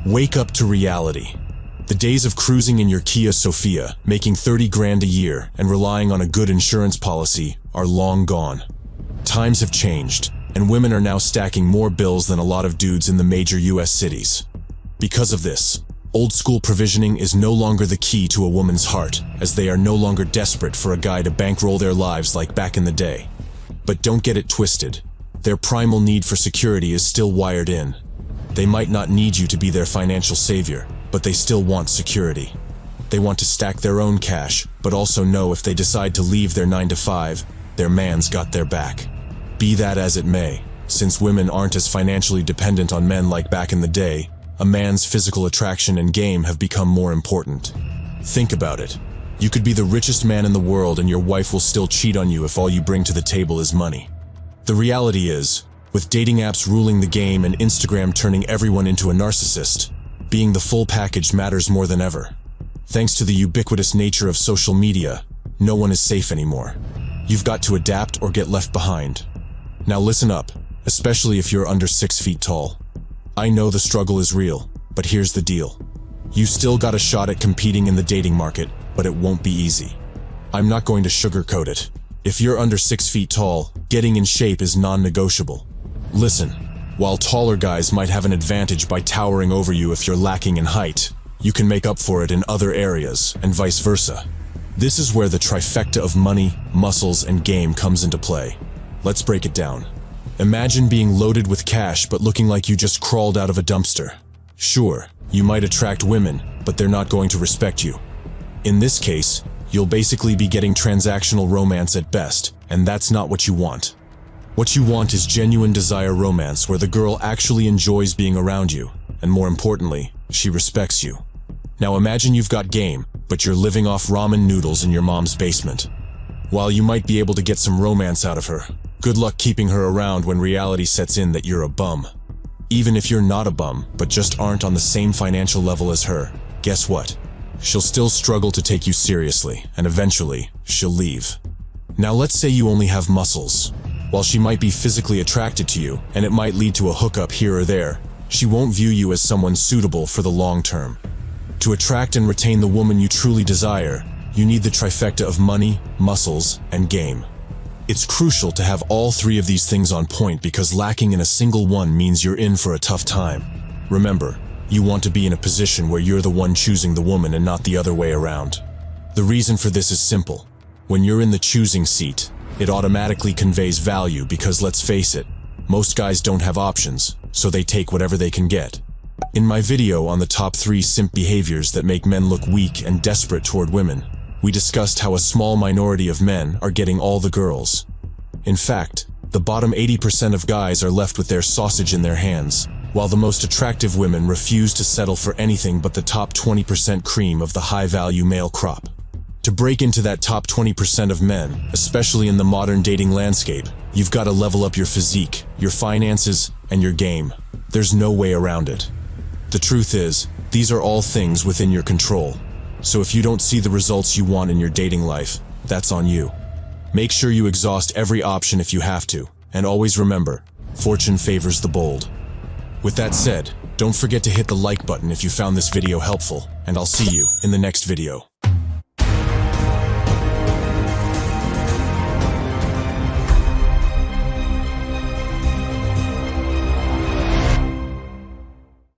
Wake up to reality. The days of cruising in your Kia Sophia, making 30 grand a year and relying on a good insurance policy are long gone. Times have changed, and women are now stacking more bills than a lot of dudes in the major US cities. Because of this, old-school provisioning is no longer the key to a woman's heart, as they are no longer desperate for a guy to bankroll their lives like back in the day. But don't get it twisted. Their primal need for security is still wired in. They might not need you to be their financial savior, but they still want security. They want to stack their own cash, but also know if they decide to leave their 9-to-5, their man's got their back. Be that as it may, since women aren't as financially dependent on men like back in the day, a man's physical attraction and game have become more important. Think about it. You could be the richest man in the world and your wife will still cheat on you if all you bring to the table is money. The reality is, with dating apps ruling the game and Instagram turning everyone into a narcissist, being the full package matters more than ever. Thanks to the ubiquitous nature of social media, no one is safe anymore. You've got to adapt or get left behind. Now listen up, especially if you're under 6 feet tall. I know the struggle is real, but here's the deal. You still got a shot at competing in the dating market, but it won't be easy. I'm not going to sugarcoat it. If you're under 6 feet tall, getting in shape is non-negotiable. Listen, while taller guys might have an advantage by towering over you if you're lacking in height, you can make up for it in other areas, and vice versa. This is where the trifecta of money, muscles, and game comes into play. Let's break it down. Imagine being loaded with cash but looking like you just crawled out of a dumpster. Sure, you might attract women, but they're not going to respect you. In this case, you'll basically be getting transactional romance at best, and that's not what you want. What you want is genuine desire romance where the girl actually enjoys being around you, and more importantly, she respects you. Now imagine you've got game, but you're living off ramen noodles in your mom's basement. While you might be able to get some romance out of her, good luck keeping her around when reality sets in that you're a bum. Even if you're not a bum, but just aren't on the same financial level as her, guess what? She'll still struggle to take you seriously, and eventually, she'll leave. Now let's say you only have muscles. While she might be physically attracted to you, and it might lead to a hookup here or there, she won't view you as someone suitable for the long term. To attract and retain the woman you truly desire, you need the trifecta of money, muscles, and game. It's crucial to have all three of these things on point because lacking in a single one means you're in for a tough time. Remember, you want to be in a position where you're the one choosing the woman and not the other way around. The reason for this is simple. When you're in the choosing seat, it automatically conveys value because let's face it, most guys don't have options, so they take whatever they can get. In my video on the top 3 simp behaviors that make men look weak and desperate toward women, we discussed how a small minority of men are getting all the girls. In fact, the bottom 80% of guys are left with their sausage in their hands, while the most attractive women refuse to settle for anything but the top 20% cream of the high-value male crop. To break into that top 20% of men, especially in the modern dating landscape, you've got to level up your physique, your finances, and your game. There's no way around it. The truth is, these are all things within your control. So if you don't see the results you want in your dating life, that's on you. Make sure you exhaust every option if you have to, and always remember, fortune favors the bold. With that said, don't forget to hit the like button if you found this video helpful, and I'll see you in the next video.